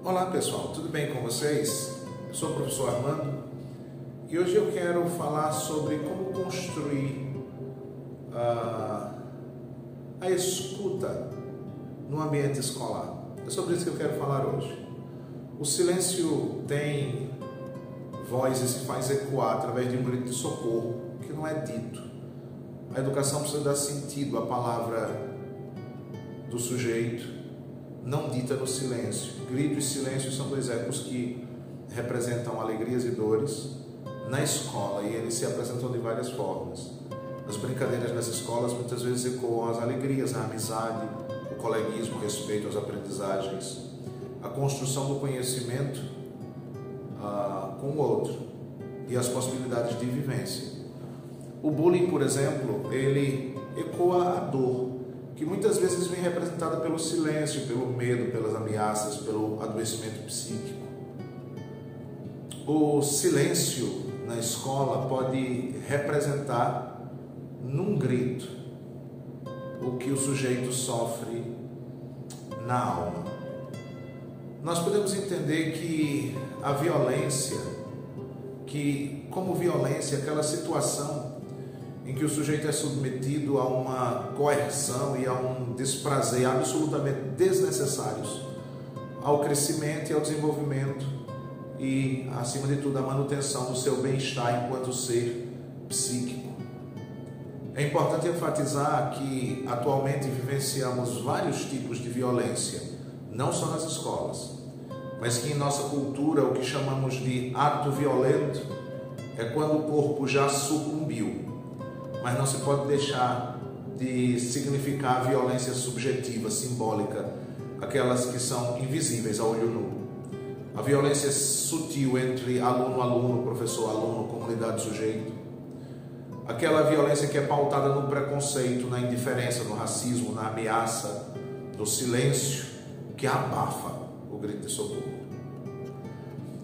Olá pessoal, tudo bem com vocês? Eu sou o professor Armando e hoje eu quero falar sobre como construir a escuta no ambiente escolar. É sobre isso que eu quero falar hoje. O silêncio tem voz e se faz ecoar através de um grito de socorro que não é dito. A educação precisa dar sentido à palavra do sujeito, não dita no silêncio. Grito e silêncio são dois ecos que representam alegrias e dores na escola, e eles se apresentam de várias formas. As brincadeiras nas escolas muitas vezes ecoam as alegrias, a amizade, o coleguismo, o respeito às aprendizagens, a construção do conhecimento com o outro e as possibilidades de vivência. O bullying, por exemplo, ele ecoa a dor, que muitas vezes vem representada pelo silêncio, pelo medo, pelas ameaças, pelo adoecimento psíquico. O silêncio na escola pode representar, num grito, o que o sujeito sofre na alma. Nós podemos entender que a violência, como violência, aquela situação em que o sujeito é submetido a uma coerção e a um desprazer absolutamente desnecessários ao crescimento e ao desenvolvimento e, acima de tudo, à manutenção do seu bem-estar enquanto ser psíquico. É importante enfatizar que atualmente vivenciamos vários tipos de violência, não só nas escolas, mas que em nossa cultura o que chamamos de ato violento é quando o corpo já sucumbiu. Mas não se pode deixar de significar a violência subjetiva, simbólica, aquelas que são invisíveis a olho nu. A violência sutil entre aluno, professor-aluno, comunidade-sujeito. Aquela violência que é pautada no preconceito, na indiferença, no racismo, na ameaça, no silêncio, que abafa o grito de socorro.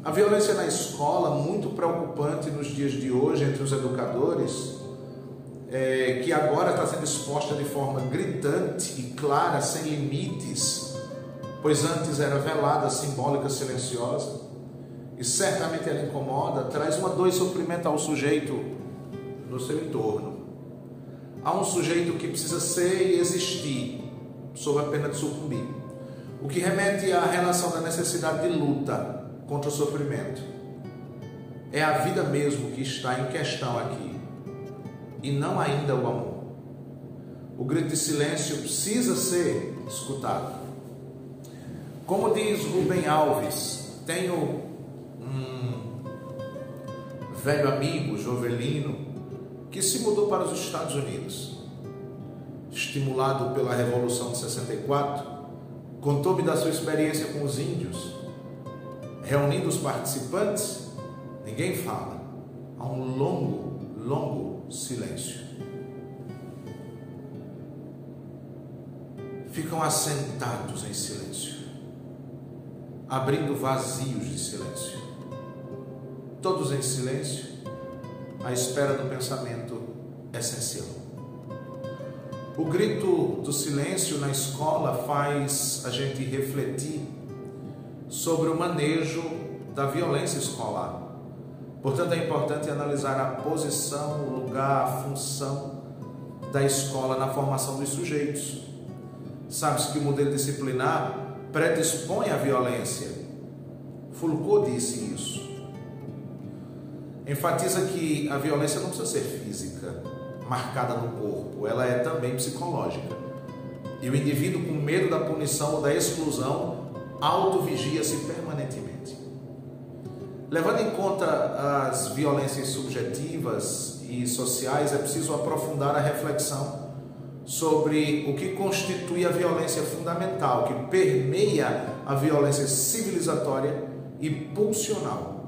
A violência na escola, muito preocupante nos dias de hoje entre os educadores, que agora está sendo exposta de forma gritante e clara, sem limites, pois antes era velada, simbólica, silenciosa, e certamente ela incomoda, traz uma dor e sofrimento ao sujeito no seu entorno. Há um sujeito que precisa ser e existir sob a pena de sucumbir, o que remete à relação da necessidade de luta contra o sofrimento. É a vida mesmo que está em questão aqui, e não ainda o amor. O grito de silêncio precisa ser escutado. Como diz Rubem Alves, tenho um velho amigo, Jovelino, que se mudou para os Estados Unidos. Estimulado pela Revolução de 64, contou-me da sua experiência com os índios. Reunindo os participantes, ninguém fala. Há um longo silêncio. Ficam assentados em silêncio, abrindo vazios de silêncio. Todos em silêncio, à espera do pensamento essencial. O grito do silêncio na escola faz a gente refletir sobre o manejo da violência escolar. Portanto, é importante analisar a posição, o lugar, a função da escola na formação dos sujeitos. Sabe-se que o modelo disciplinar predispõe à violência. Foucault disse isso. Enfatiza que a violência não precisa ser física, marcada no corpo, ela é também psicológica. E o indivíduo, com medo da punição ou da exclusão, autovigia-se permanentemente. Levando em conta as violências subjetivas e sociais, é preciso aprofundar a reflexão sobre o que constitui a violência fundamental, que permeia a violência civilizatória e pulsional.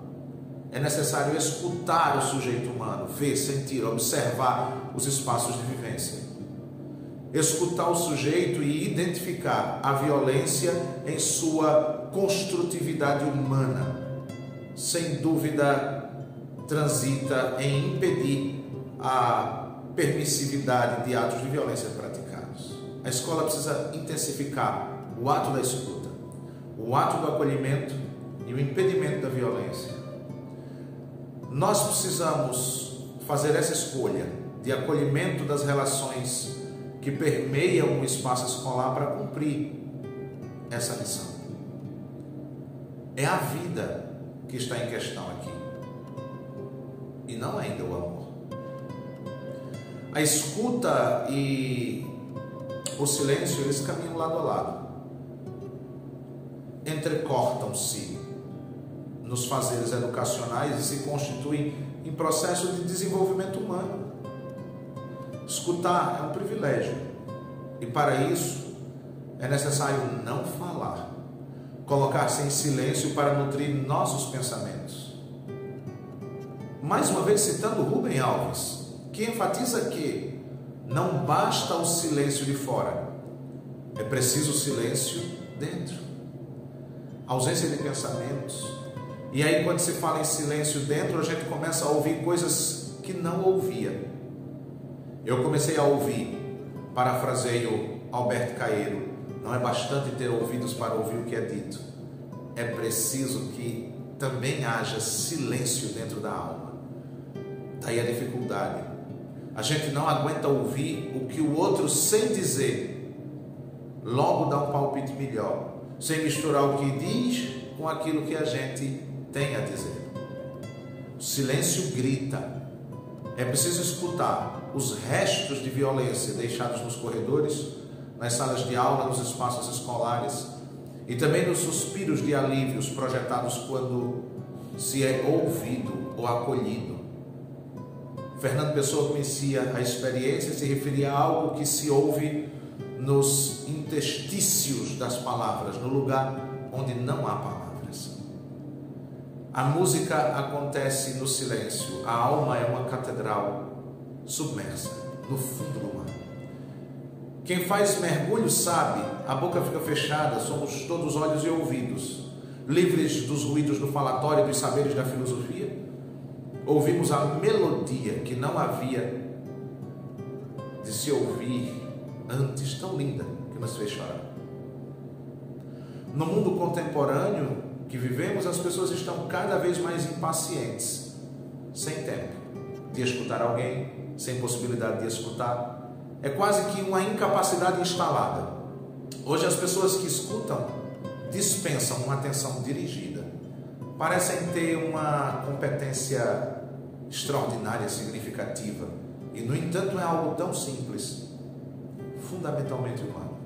É necessário escutar o sujeito humano, ver, sentir, observar os espaços de vivência. Escutar o sujeito e identificar a violência em sua construtividade humana. Sem dúvida, transita em impedir a permissividade de atos de violência praticados. A escola precisa intensificar o ato da escuta, o ato do acolhimento e o impedimento da violência. Nós precisamos fazer essa escolha de acolhimento das relações que permeiam o espaço escolar para cumprir essa missão. É a vida que está em questão aqui, e não ainda o amor. A escuta e o silêncio, eles caminham lado a lado, entrecortam-se nos fazeres educacionais e se constituem em processo de desenvolvimento humano. Escutar é um privilégio, e para isso é necessário não falar, colocar-se em silêncio para nutrir nossos pensamentos. Mais uma vez citando Rubem Alves, que enfatiza que não basta o silêncio de fora, é preciso o silêncio dentro. Ausência de pensamentos. E aí, quando se fala em silêncio dentro, a gente começa a ouvir coisas que não ouvia. Eu comecei a ouvir, parafraseio Alberto Caeiro, não é bastante ter ouvidos para ouvir o que é dito, é preciso que também haja silêncio dentro da alma. Daí a dificuldade. A gente não aguenta ouvir o que o outro, sem dizer, logo dá um palpite melhor, sem misturar o que diz com aquilo que a gente tem a dizer. O silêncio grita. É preciso escutar os restos de violência deixados nos corredores, nas salas de aula, nos espaços escolares, e também nos suspiros de alívios projetados quando se é ouvido ou acolhido. Fernando Pessoa conhecia a experiência e se referia a algo que se ouve nos interstícios das palavras, no lugar onde não há palavras. A música acontece no silêncio. A alma é uma catedral submersa no fundo do mar. Quem faz mergulho sabe, a boca fica fechada, somos todos olhos e ouvidos, livres dos ruídos do falatório e dos saberes da filosofia. Ouvimos a melodia que não havia de se ouvir antes, tão linda, que nos fez chorar. No mundo contemporâneo que vivemos, as pessoas estão cada vez mais impacientes, sem tempo de escutar alguém, sem possibilidade de escutar. É quase que uma incapacidade instalada. Hoje as pessoas que escutam dispensam uma atenção dirigida. Parecem ter uma competência extraordinária, significativa. E, no entanto, é algo tão simples, fundamentalmente humano.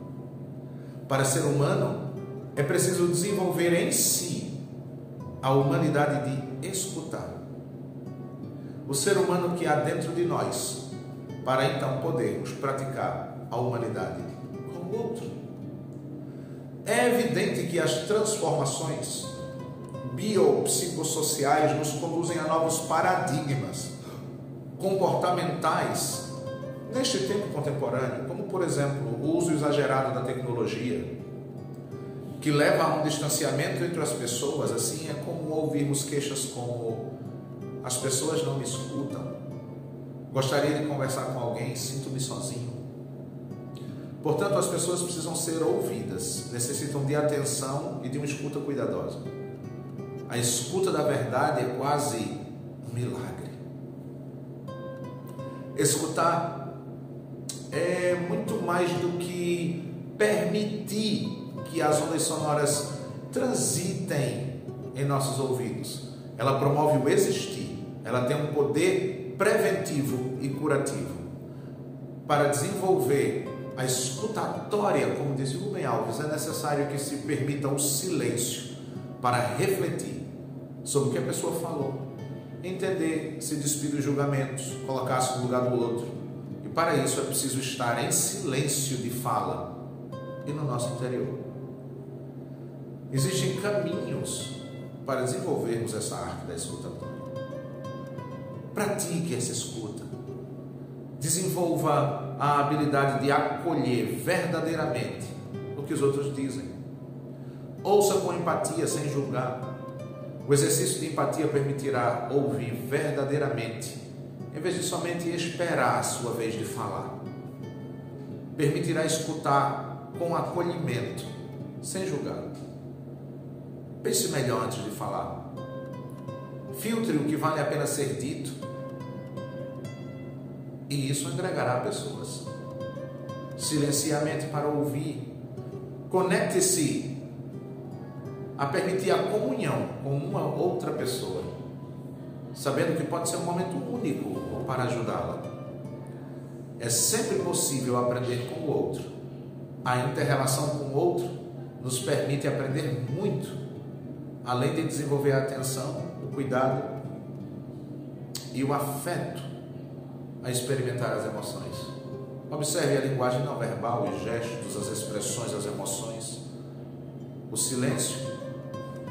Para ser humano, é preciso desenvolver em si a humanidade de escutar. O ser humano que há dentro de nós, para então podermos praticar a humanidade com o outro. É evidente que as transformações biopsicossociais nos conduzem a novos paradigmas comportamentais neste tempo contemporâneo, como, por exemplo, o uso exagerado da tecnologia, que leva a um distanciamento entre as pessoas. Assim é como ouvirmos queixas como: as pessoas não me escutam, gostaria de conversar com alguém, sinto-me sozinho. Portanto, as pessoas precisam ser ouvidas, necessitam de atenção e de uma escuta cuidadosa. A escuta da verdade é quase um milagre. Escutar é muito mais do que permitir que as ondas sonoras transitem em nossos ouvidos. Ela promove o existir, ela tem um poder preventivo e curativo. Para desenvolver a escutatória, como diz Rubem Alves, é necessário que se permita o silêncio para refletir sobre o que a pessoa falou, entender, se despir dos julgamentos, colocar-se no lugar do outro. E para isso é preciso estar em silêncio de fala e no nosso interior. Existem caminhos para desenvolvermos essa arte da escutatória. Pratique essa escuta. Desenvolva a habilidade de acolher verdadeiramente o que os outros dizem. Ouça com empatia, sem julgar. O exercício de empatia permitirá ouvir verdadeiramente, em vez de somente esperar a sua vez de falar. Permitirá escutar com acolhimento, sem julgar. Pense melhor antes de falar. Filtre o que vale a pena ser dito. E isso agregará pessoas. Silencie a mente para ouvir. Conecte-se a permitir a comunhão com uma outra pessoa, sabendo que pode ser um momento único para ajudá-la. É sempre possível aprender com o outro. A inter-relação com o outro nos permite aprender muito, além de desenvolver a atenção, o cuidado e o afeto a experimentar as emoções. Observe a linguagem não verbal, os gestos, as expressões, as emoções. O silêncio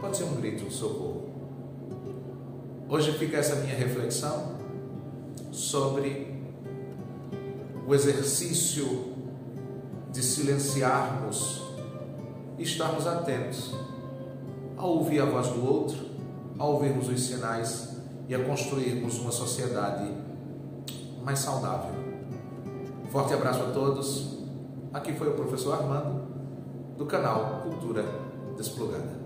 pode ser um grito de socorro. Hoje fica essa minha reflexão sobre o exercício de silenciarmos e estarmos atentos a ouvir a voz do outro, a ouvirmos os sinais e a construirmos uma sociedade mais saudável. Forte abraço a todos. Aqui foi o professor Armando, do canal Cultura Desplugada.